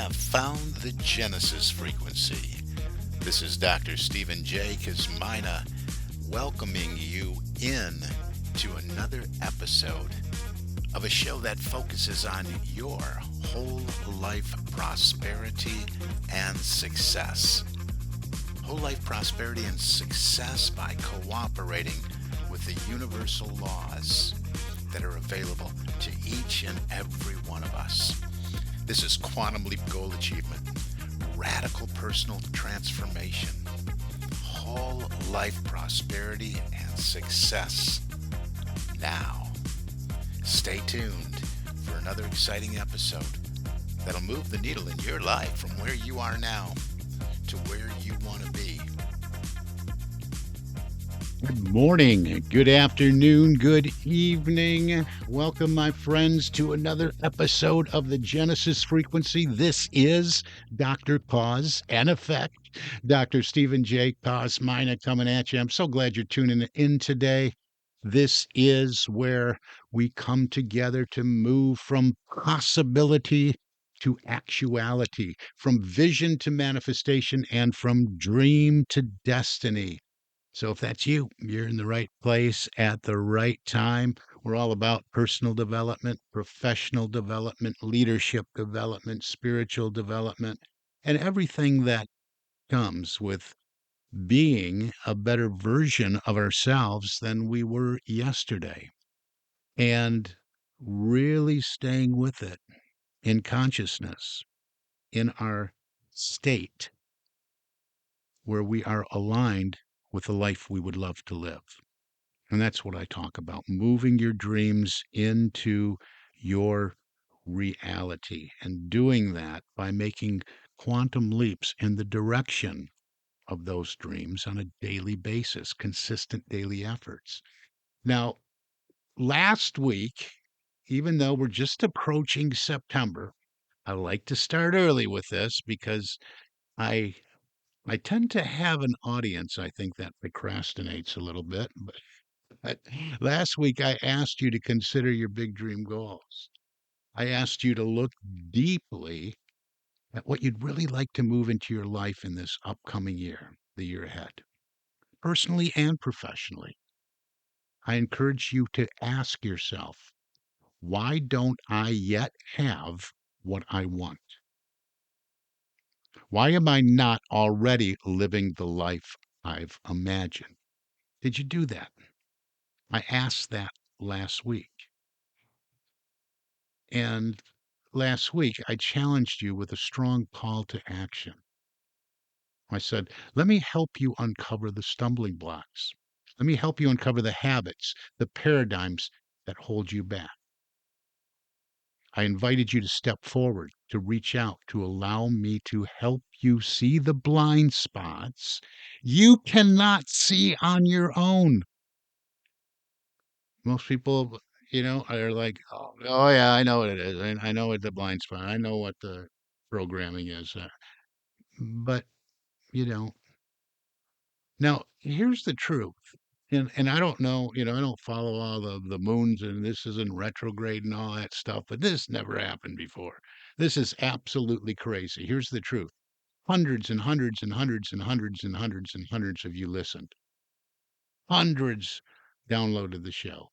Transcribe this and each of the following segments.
have found the Genesis frequency. This is Dr. Stephen J. Kazmina welcoming you in to another episode of a show that focuses on your whole life prosperity and success. Whole life prosperity and success by cooperating with the universal laws that are available to each and every one of us. This is Quantum Leap Goal Achievement, radical personal transformation, whole life prosperity and success. Now, stay tuned for another exciting episode that'll move the needle in your life from where you are now to where you want to be. Good morning, good afternoon, good evening. Welcome, my friends, to another episode of the Genesis Frequency. This is Dr. Cause and Effect, Dr. Stephen J. Kazmina coming at you. I'm so glad you're tuning in today. This is where we come together to move from possibility to actuality, from vision to manifestation, and from dream to destiny. So if that's you, you're in the right place at the right time. We're all about personal development, professional development, leadership development, spiritual development, and everything that comes with being a better version of ourselves than we were yesterday. And really staying with it in consciousness, in our state where we are aligned with the life we would love to live. And that's what I talk about, moving your dreams into your reality and doing that by making quantum leaps in the direction of those dreams on a daily basis, consistent daily efforts. Now, last week, even though we're just approaching September, I like to start early with this because I I tend to have an audience, I think, that procrastinates a little bit. But last week, I asked you to consider your big dream goals. I asked you to look deeply at what you'd really like to move into your life in this upcoming year, the year ahead, personally and professionally. I encourage you to ask yourself, why don't I yet have what I want? Why am I not already living the life I've imagined? Did you do that? I asked that last week. And last week, I challenged you with a strong call to action. I said, let me help you uncover the stumbling blocks. Let me help you uncover the habits, the paradigms that hold you back. I invited you to step forward, to reach out, to allow me to help you see the blind spots you cannot see on your own. Most people, are like, oh yeah, I know what it is. I know what the blind spot. I know what the programming is. But you know, now here's the truth. And I don't know, I don't follow all the moons and this isn't retrograde and all that stuff, but this never happened before. This is absolutely crazy. Here's the truth. Hundreds and hundreds and hundreds and hundreds and hundreds and hundreds of you listened. Hundreds downloaded the show.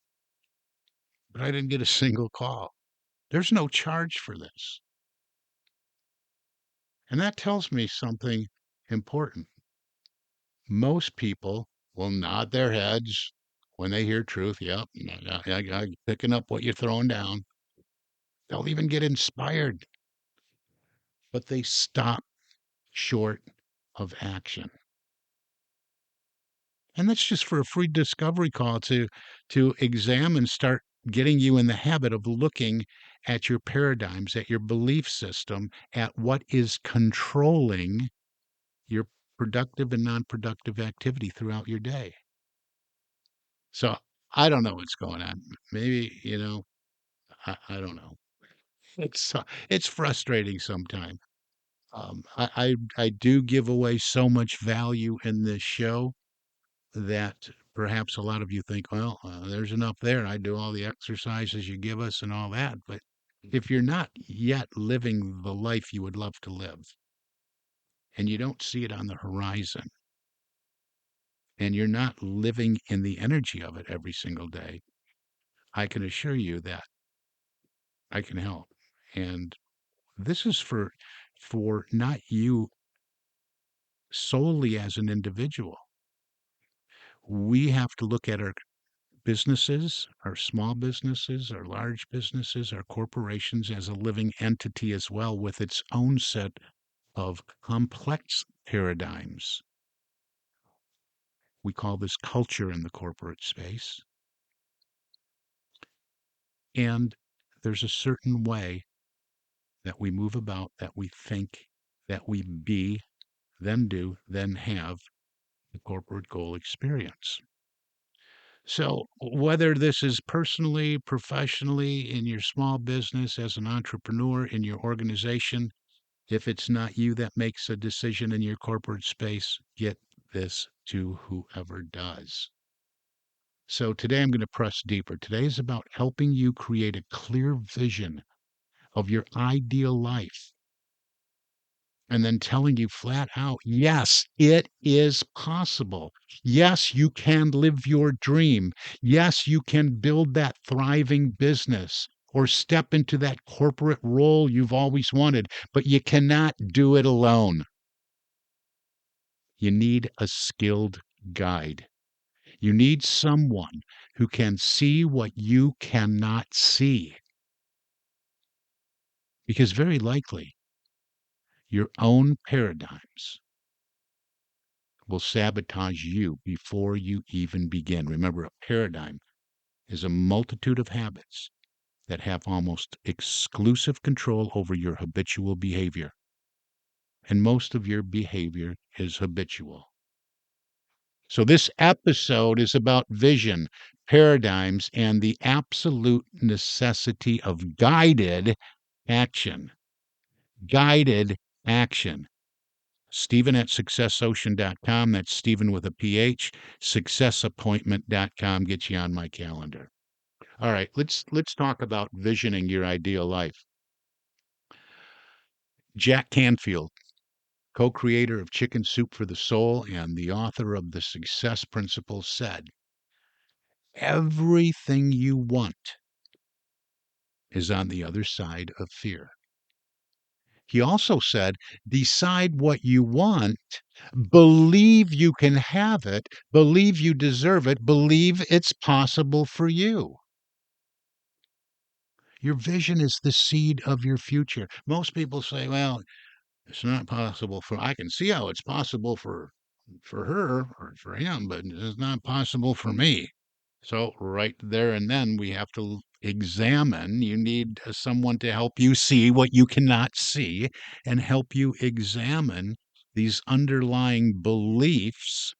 But I didn't get a single call. There's no charge for this. And that tells me something important. Most people will nod their heads when they hear truth. Yep, I picking up what you're throwing down. They'll even get inspired, but they stop short of action. And that's just for a free discovery call to examine, start getting you in the habit of looking at your paradigms, at your belief system, at what is controlling your productive and non-productive activity throughout your day. So I don't know what's going on. Maybe, I don't know. It's frustrating sometimes. I do give away so much value in this show that perhaps a lot of you think, well, there's enough there. I do all the exercises you give us and all that, but if you're not yet living the life you would love to live, and you don't see it on the horizon, and you're not living in the energy of it every single day, I can assure you that I can help. And this is for not you solely as an individual. We have to look at our businesses, our small businesses, our large businesses, our corporations as a living entity as well, with its own set of complex paradigms. We call this culture in the corporate space. And there's a certain way that we move about, that we think, that we be, then do, then have the corporate goal experience. So, whether this is personally, professionally, in your small business, as an entrepreneur, in your organization, if it's not you that makes a decision in your corporate space, get this to whoever does. So, today I'm going to press deeper. Today is about helping you create a clear vision of your ideal life, and then telling you flat out, yes, it is possible. Yes, you can live your dream. Yes, you can build that thriving business or step into that corporate role you've always wanted, but you cannot do it alone. You need a skilled guide. You need someone who can see what you cannot see. Because very likely, your own paradigms will sabotage you before you even begin. Remember, a paradigm is a multitude of habits that have almost exclusive control over your habitual behavior. And most of your behavior is habitual. So, this episode is about vision, paradigms, and the absolute necessity of guided action. Guided action. Stephen at successocean.com. That's Stephen with a PH. Successappointment.com gets you on my calendar. All right, let's talk about visioning your ideal life. Jack Canfield, co-creator of Chicken Soup for the Soul and the author of The Success Principles, said, everything you want is on the other side of fear. He also said, decide what you want, believe you can have it, believe you deserve it, believe it's possible for you. Your vision is the seed of your future. Most people say, well, it's not possible for, I can see how it's possible for her or for him, but it's not possible for me. So right there and then we have to examine. You need someone to help you see what you cannot see and help you examine these underlying beliefs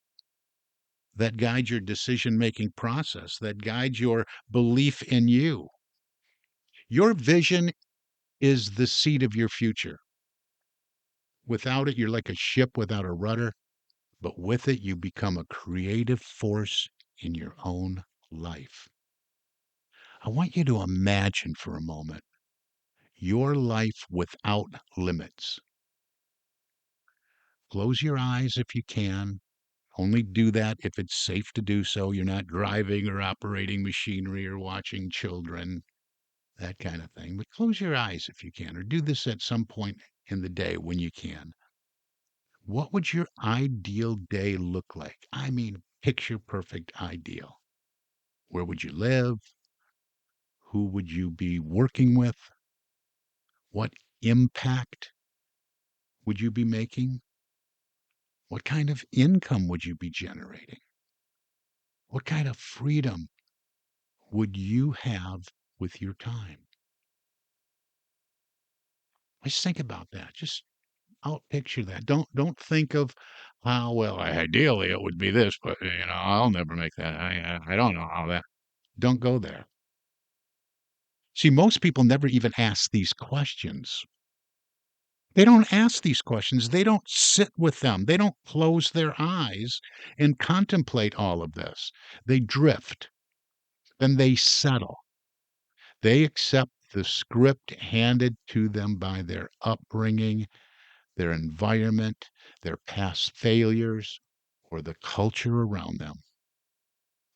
that guide your decision-making process, that guide your belief in you. Your vision is the seed of your future. Without it, you're like a ship without a rudder, but with it, you become a creative force in your own life. I want you to imagine for a moment your life without limits. Close your eyes if you can. Only do that if it's safe to do so. You're not driving or operating machinery or watching children, that kind of thing. But close your eyes if you can, or do this at some point in the day when you can. What would your ideal day look like? I mean, picture perfect ideal. Where would you live? Who would you be working with? What impact would you be making? What kind of income would you be generating? What kind of freedom would you have with your time? Just think about that. Just out picture that. Don't think of how well ideally it would be this, but I'll never make that. I don't know how that. Don't go there. See, most people never even ask these questions. They don't ask these questions. They don't sit with them. They don't close their eyes and contemplate all of this. They drift. Then they settle. They accept the script handed to them by their upbringing, their environment, their past failures, or the culture around them.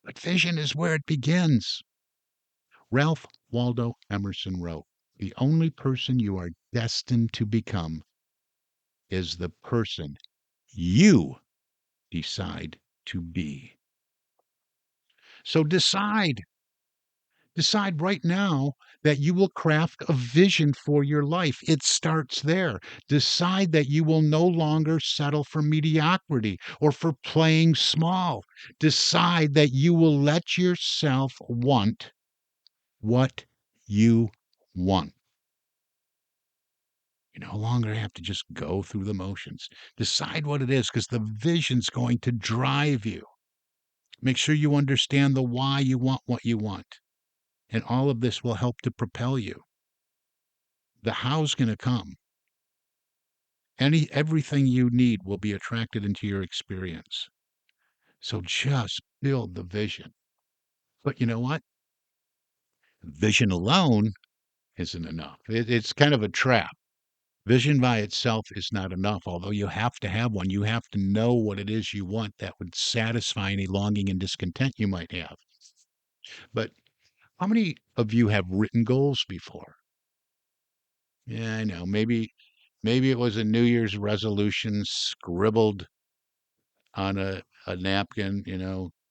But vision is where it begins. Ralph Waldo Emerson wrote, "The only person you are destined to become is the person you decide to be." So decide right now that you will craft a vision for your life. It starts there. Decide that you will no longer settle for mediocrity or for playing small. Decide that you will let yourself want what you want. You no longer have to just go through the motions. Decide what it is because the vision's going to drive you. Make sure you understand the why you want what you want. And all of this will help to propel you. The how's going to come. Everything you need will be attracted into your experience. So just build the vision. But you know what? Vision alone isn't enough. It's kind of a trap. Vision by itself is not enough, although you have to have one. You have to know what it is you want that would satisfy any longing and discontent you might have. But how many of you have written goals before? Yeah, I know. Maybe it was a New Year's resolution scribbled on a napkin,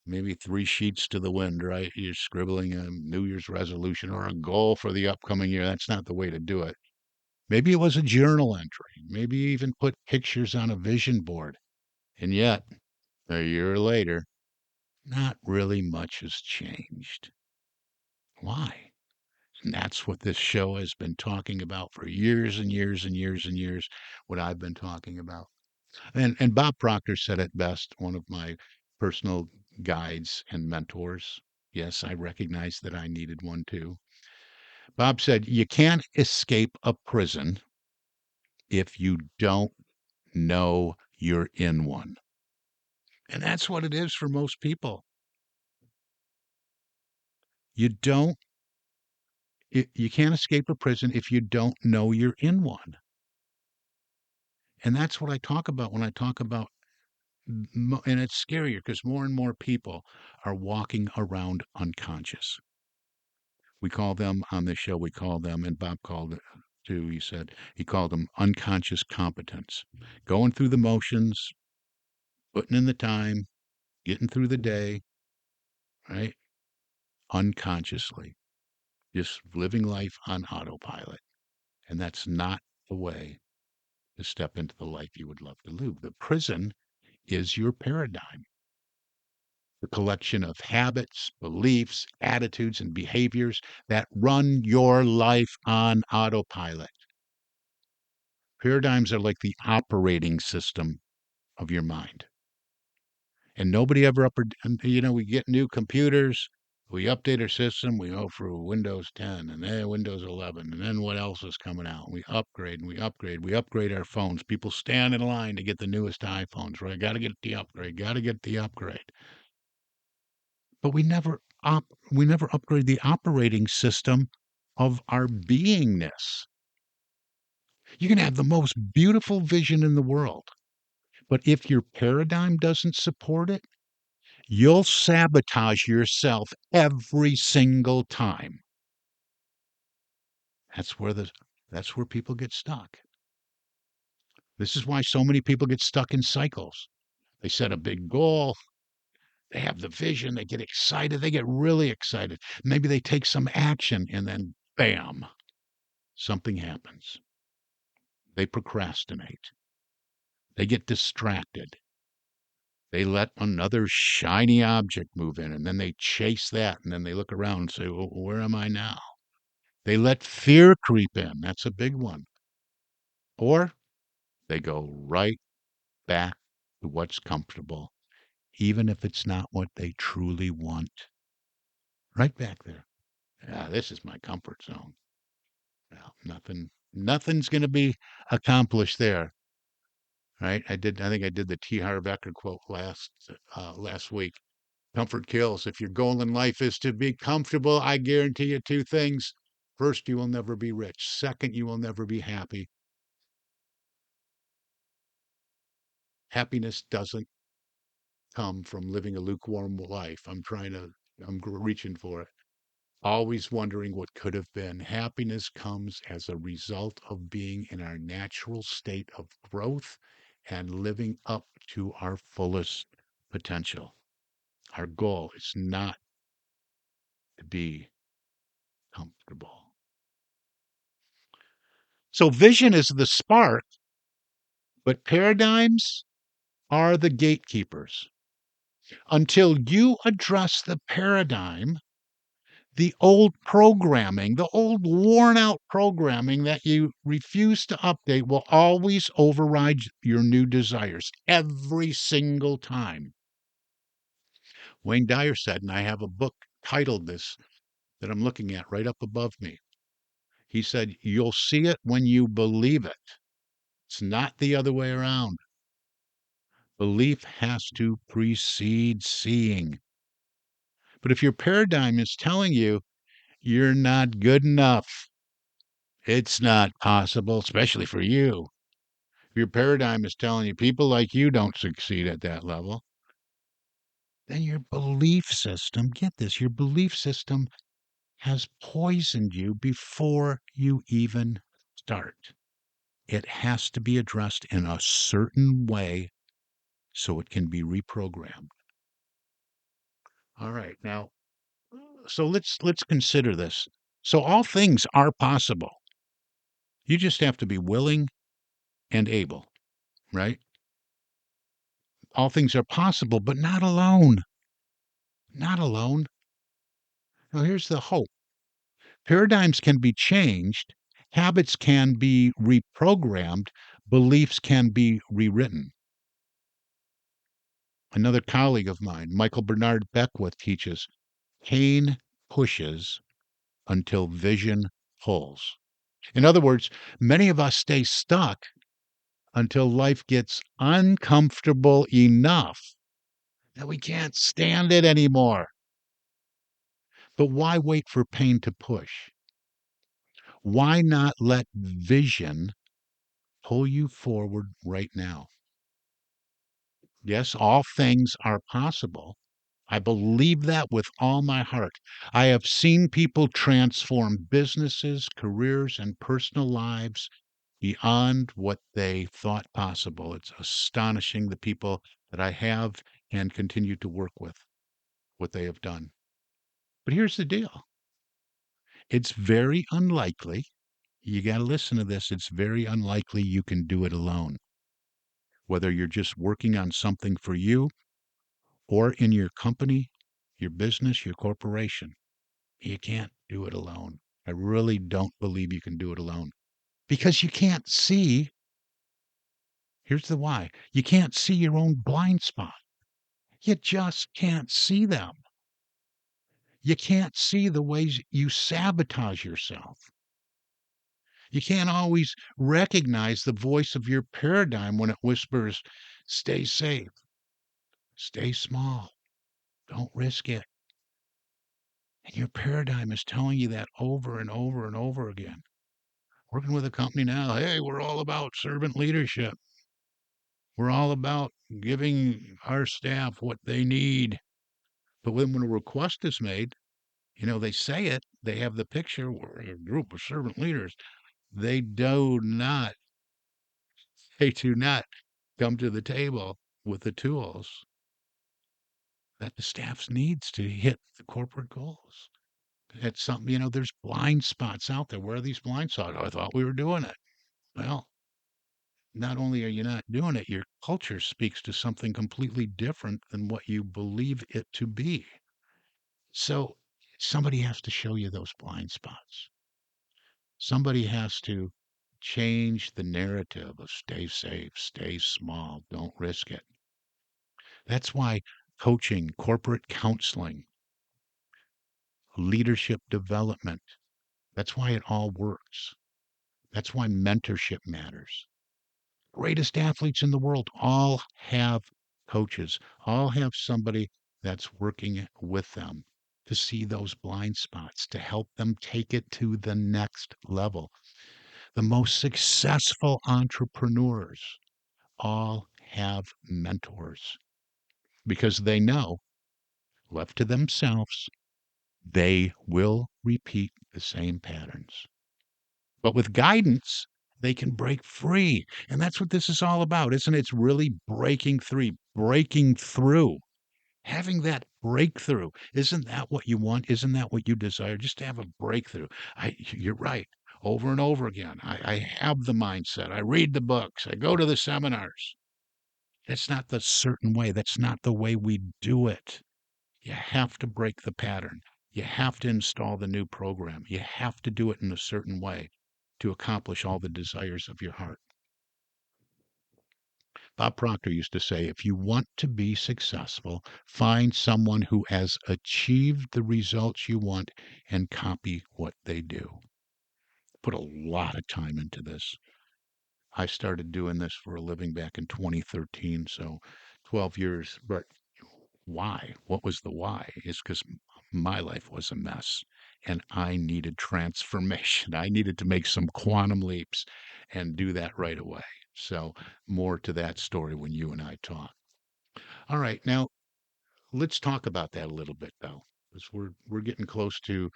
maybe 3 sheets to the wind, right? You're scribbling a New Year's resolution or a goal for the upcoming year. That's not the way to do it. Maybe it was a journal entry. Maybe you even put pictures on a vision board. And yet, a year later, not really much has changed. Why? And that's what this show has been talking about for years and years and years and years, what I've been talking about. And Bob Proctor said it best, one of my personal guides and mentors. Yes, I recognize that I needed one too. Bob said, "You can't escape a prison if you don't know you're in one." And that's what it is for most people. You don't you can't escape a prison if you don't know you're in one. And that's what I talk about when I talk about and it's scarier because more and more people are walking around unconscious. We call them on this show, we call them, and Bob called it too, he called them unconscious competence. Going through the motions, putting in the time, getting through the day, right? Unconsciously, just living life on autopilot. And that's not the way to step into the life you would love to live. The prison is your paradigm, the collection of habits, beliefs, attitudes, and behaviors that run your life on autopilot. Paradigms are like the operating system of your mind. And nobody ever we get new computers, we update our system, we go through Windows 10 and then Windows 11, and then what else is coming out? We upgrade and we upgrade our phones. People stand in line to get the newest iPhones, right? Got to get the upgrade, got to get the upgrade. But we never upgrade the operating system of our beingness. You can have the most beautiful vision in the world, but if your paradigm doesn't support it, you'll sabotage yourself every single time. That's where people get stuck. This is why so many people get stuck in cycles. They set a big goal, they have the vision, they get excited, they get really excited. Maybe they take some action and then bam, something happens. They procrastinate. They get distracted. They let another shiny object move in and then they chase that and then they look around and say, well, where am I now? They let fear creep in. That's a big one. Or they go right back to what's comfortable, even if it's not what they truly want. Right back there. Yeah, this is my comfort zone. Well, nothing's going to be accomplished there. Right? I think I did the T. Harv Eker quote last week. Comfort kills. If your goal in life is to be comfortable, I guarantee you two things. First, you will never be rich. Second, you will never be happy. Happiness doesn't come from living a lukewarm life. I'm reaching for it. Always wondering what could have been. Happiness comes as a result of being in our natural state of growth and living up to our fullest potential. Our goal is not to be comfortable. So, vision is the spark, but paradigms are the gatekeepers. Until you address the paradigm, the old programming, the old worn out programming that you refuse to update will always override your new desires every single time. Wayne Dyer said, and I have a book titled this that I'm looking at right up above me. He said, "You'll see it when you believe it. It's not the other way around. Belief has to precede seeing." But if your paradigm is telling you you're not good enough, it's not possible, especially for you. If your paradigm is telling you people like you don't succeed at that level, then your belief system, get this, your belief system has poisoned you before you even start. It has to be addressed in a certain way so it can be reprogrammed. All right. Now, so let's consider this. So all things are possible. You just have to be willing and able, right? All things are possible, but not alone. Not alone. Now, here's the hope. Paradigms can be changed, habits can be reprogrammed, beliefs can be rewritten. Another colleague of mine, Michael Bernard Beckwith, teaches pain pushes until vision pulls. In other words, many of us stay stuck until life gets uncomfortable enough that we can't stand it anymore. But why wait for pain to push? Why not let vision pull you forward right now? Yes, all things are possible. I believe that with all my heart. I have seen people transform businesses, careers, and personal lives beyond what they thought possible. It's astonishing the people that I have and continue to work with, what they have done. But here's the deal. It's very unlikely, you got to listen to this, it's very unlikely you can do it alone. Whether you're just working on something for you or in your company, your business, your corporation, you can't do it alone. I really don't believe you can do it alone because you can't see. Here's the why. You can't see your own blind spot. You just can't see them. You can't see the ways you sabotage yourself. You can't always recognize the voice of your paradigm when it whispers, stay safe, stay small, don't risk it. And your paradigm is telling you that over and over and over again. Working with a company now, hey, we're all about servant leadership. We're all about giving our staff what they need. But when a request is made, they say it, they have the picture, we're a group of servant leaders. They do not, they do not come to the table with the tools that the staff needs to hit the corporate goals. It's something, there's blind spots out there. Where are these blind spots? Oh, I thought we were doing it. Well, not only are you not doing it, your culture speaks to something completely different than what you believe it to be. So somebody has to show you those blind spots. Somebody has to change the narrative of stay safe, stay small, don't risk it. That's why coaching, corporate counseling, leadership development, that's why it all works. That's why mentorship matters. Greatest athletes in the world all have coaches, all have somebody that's working with them to see those blind spots, to help them take it to the next level. The most successful entrepreneurs all have mentors because they know, left to themselves, they will repeat the same patterns. But with guidance, they can break free. And that's what this is all about, isn't it? It's really breaking through, having that breakthrough. Isn't that what you want? Isn't that what you desire? Just to have a breakthrough. You're right. Over and over again. I have the mindset. I read the books. I go to the seminars. That's not the certain way. That's not the way we do it. You have to break the pattern. You have to install the new program. You have to do it in a certain way to accomplish all the desires of your heart. Bob Proctor used to say, if you want to be successful, find someone who has achieved the results you want and copy what they do. Put a lot of time into this. I started doing this for a living back in 2013, so 12 years. But why? What was the why? Is because my life was a mess and I needed transformation. I needed to make some quantum leaps and do that right away. So, more to that story when you and I talk. All right, now let's talk about that a little bit, though, because we're getting close to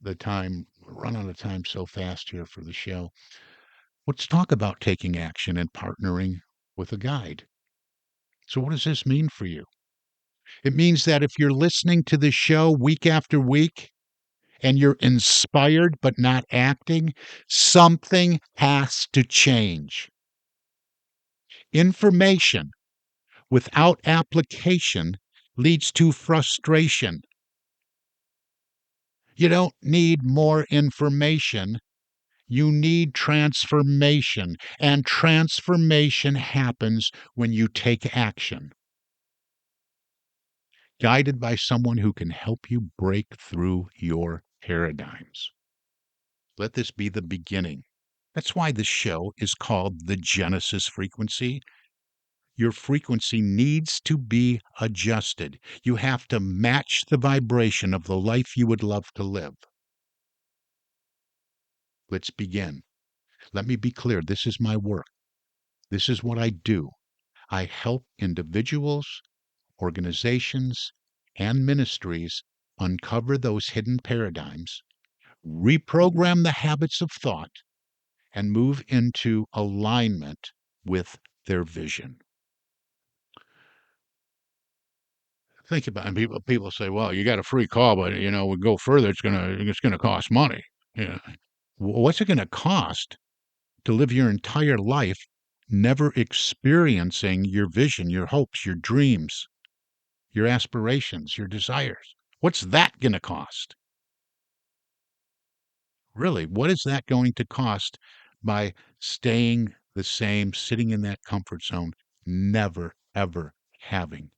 the time. We're running out of time so fast here for the show. Let's talk about taking action and partnering with a guide. So, what does this mean for you? It means that if you're listening to the show week after week and you're inspired but not acting, something has to change. Information without application leads to frustration. You don't need more information. You need transformation. And transformation happens when you take action, guided by someone who can help you break through your paradigms. Let this be the beginning. That's why the show is called the Genesis frequency. Your frequency needs to be adjusted. You have to match the vibration of the life you would love to live. Let's begin. Let me be clear. This is my work. This is what I do. I help individuals, organizations, and ministries uncover those hidden paradigms, reprogram the habits of thought, and move into alignment with their vision. Think about it. And people say, "Well, you got a free call, but we go further. It's gonna cost money." Yeah. What's it gonna cost to live your entire life never experiencing your vision, your hopes, your dreams, your aspirations, your desires? What's that gonna cost? Really, what is that going to cost by staying the same, sitting in that comfort zone, never, ever having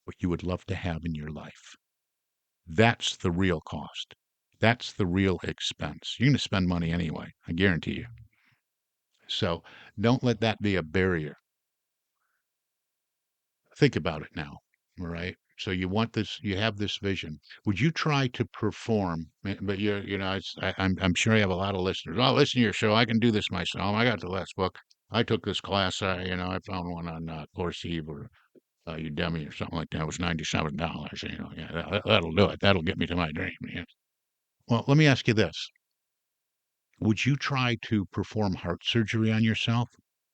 what you would love to have in your life? That's the real cost. That's the real expense. You're going to spend money anyway, I guarantee you. So don't let that be a barrier. Think about it now. All right. So you want this, you have this vision. Would you try to perform? But I'm sure you have a lot of listeners. Oh, listen to your show. I can do this myself. I got the last book. I took this class. I found one on Coursera or Udemy or something like that. It was $97. Yeah, that'll do it. That'll get me to my dream. Yeah. Well, let me ask you this. Would you try to perform heart surgery on yourself?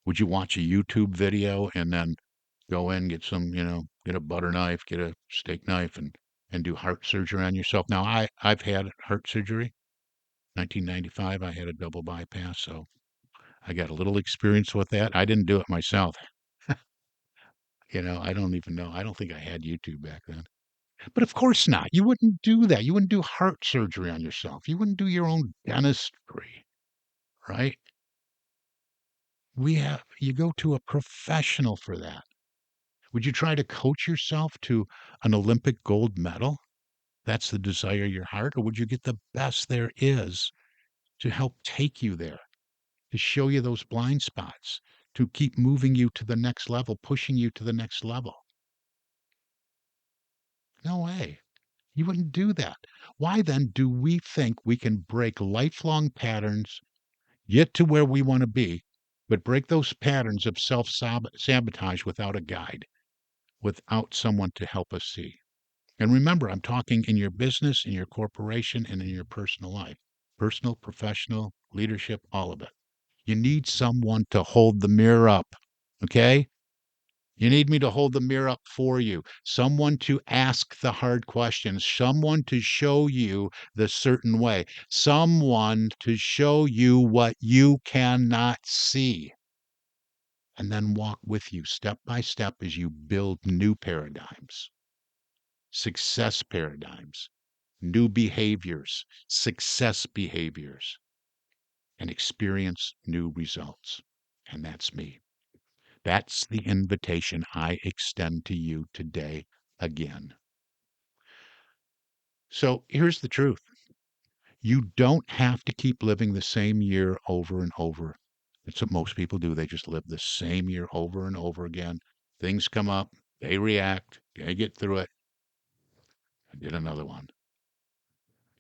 Would you watch a YouTube video and then go in, get get a butter knife, get a steak knife and do heart surgery on yourself? Now, I've had heart surgery. 1995, I had a double bypass, so I got a little experience with that. I didn't do it myself. I don't even know. I don't think I had YouTube back then. But of course not. You wouldn't do that. You wouldn't do heart surgery on yourself. You wouldn't do your own dentistry, right? You go to a professional for that. Would you try to coach yourself to an Olympic gold medal? That's the desire of your heart. Or would you get the best there is to help take you there, to show you those blind spots, to keep moving you to the next level, pushing you to the next level? No way. You wouldn't do that. Why then do we think we can break lifelong patterns, get to where we want to be, but break those patterns of self-sabotage without a guide, without someone to help us see? And remember, I'm talking in your business, in your corporation, and in your personal life. Personal, professional, leadership, all of it. You need someone to hold the mirror up, okay? You need me to hold the mirror up for you. Someone to ask the hard questions. Someone to show you the certain way. Someone to show you what you cannot see. And then walk with you step by step as you build new paradigms, success paradigms, new behaviors, success behaviors, and experience new results. And that's me. That's the invitation I extend to you today again. So here's the truth. You don't have to keep living the same year over and over. That's what most people do. They just live the same year over and over again. Things come up, they react, they get through it, and get another one.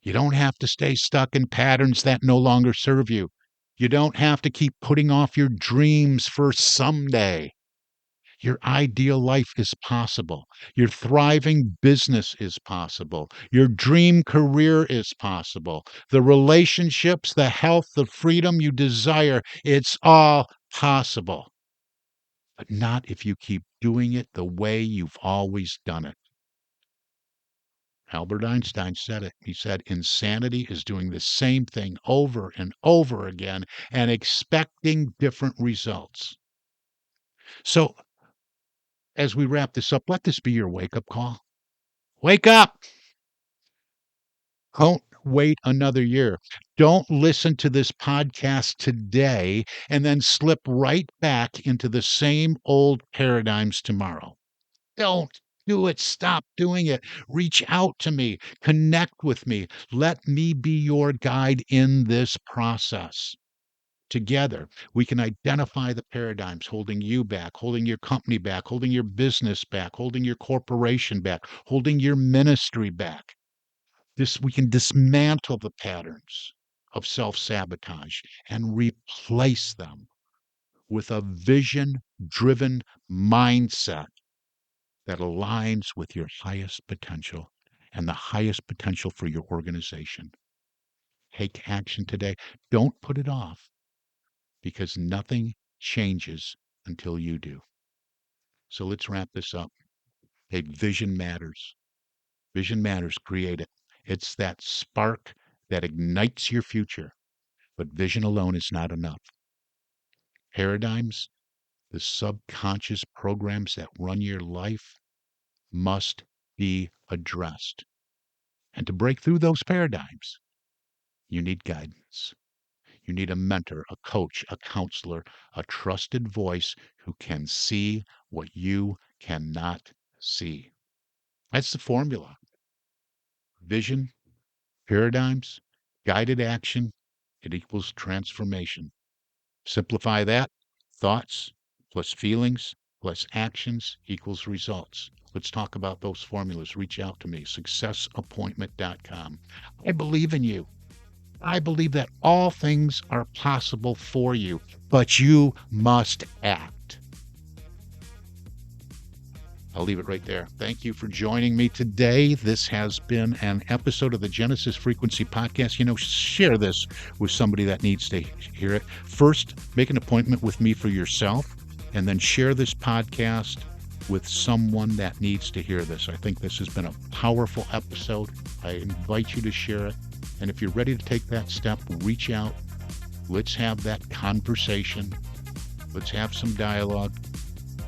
You don't have to stay stuck in patterns that no longer serve you. You don't have to keep putting off your dreams for someday. Your ideal life is possible. Your thriving business is possible. Your dream career is possible. The relationships, the health, the freedom you desire, it's all possible. But not if you keep doing it the way you've always done it. Albert Einstein said it. He said, insanity is doing the same thing over and over again and expecting different results. So, as we wrap this up, let this be your wake up call. Wake up! Don't wait another year. Don't listen to this podcast today and then slip right back into the same old paradigms tomorrow. Don't do it. Stop doing it. Reach out to me. Connect with me. Let me be your guide in this process. Together, we can identify the paradigms holding you back, holding your company back, holding your business back, holding your corporation back, holding your ministry back. We can dismantle the patterns of self-sabotage and replace them with a vision-driven mindset that aligns with your highest potential and the highest potential for your organization. Take action today. Don't put it off because nothing changes until you do. So let's wrap this up. Hey, vision matters. Vision matters. Create it. It's that spark that ignites your future. But vision alone is not enough. Paradigms, the subconscious programs that run your life, must be addressed. And to break through those paradigms, you need guidance. You need a mentor, a coach, a counselor, a trusted voice who can see what you cannot see. That's the formula. Vision, paradigms, guided action, it equals transformation. Simplify that. Thoughts plus feelings plus actions equals results. Let's talk about those formulas. Reach out to me, successappointment.com. I believe in you. I believe that all things are possible for you, but you must act. I'll leave it right there. Thank you for joining me today. This has been an episode of the Genesis Frequency Podcast. Share this with somebody that needs to hear it. First, make an appointment with me for yourself, and then share this podcast with someone that needs to hear this. I think this has been a powerful episode. I invite you to share it. And if you're ready to take that step, reach out. Let's have that conversation. Let's have some dialogue.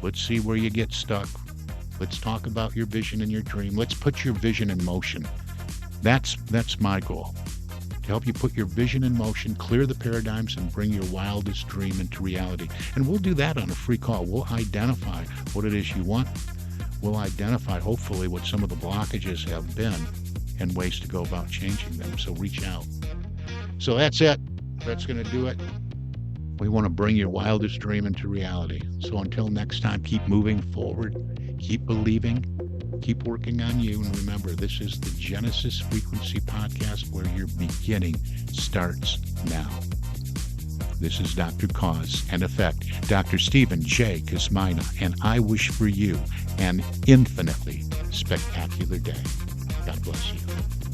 Let's see where you get stuck. Let's talk about your vision and your dream. Let's put your vision in motion. That's my goal. To help you put your vision in motion, clear the paradigms, and bring your wildest dream into reality. And we'll do that on a free call. We'll identify what it is you want. We'll identify, hopefully, what some of the blockages have been and ways to go about changing them. So reach out. So that's it. That's going to do it. We want to bring your wildest dream into reality. So until next time, keep moving forward. Keep believing, Keep working on you. And remember, this is the Genesis Frequency Podcast, where your beginning starts now. This is Dr. Cause and Effect, Dr. Stephen J. Kosmina, and I wish for you an infinitely spectacular day. God bless you.